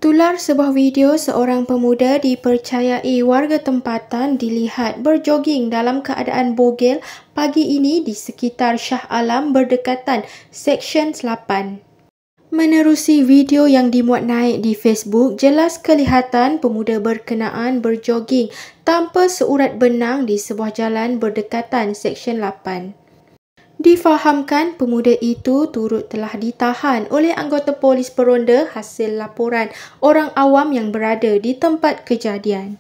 Tular sebuah video seorang pemuda dipercayai warga tempatan dilihat berjoging dalam keadaan bogel pagi ini di sekitar Shah Alam berdekatan Seksyen 8. Menerusi video yang dimuat naik di Facebook, jelas kelihatan pemuda berkenaan berjoging tanpa seurat benang di sebuah jalan berdekatan Seksyen 8. Difahamkan pemuda itu turut telah ditahan oleh anggota polis peronda hasil laporan orang awam yang berada di tempat kejadian.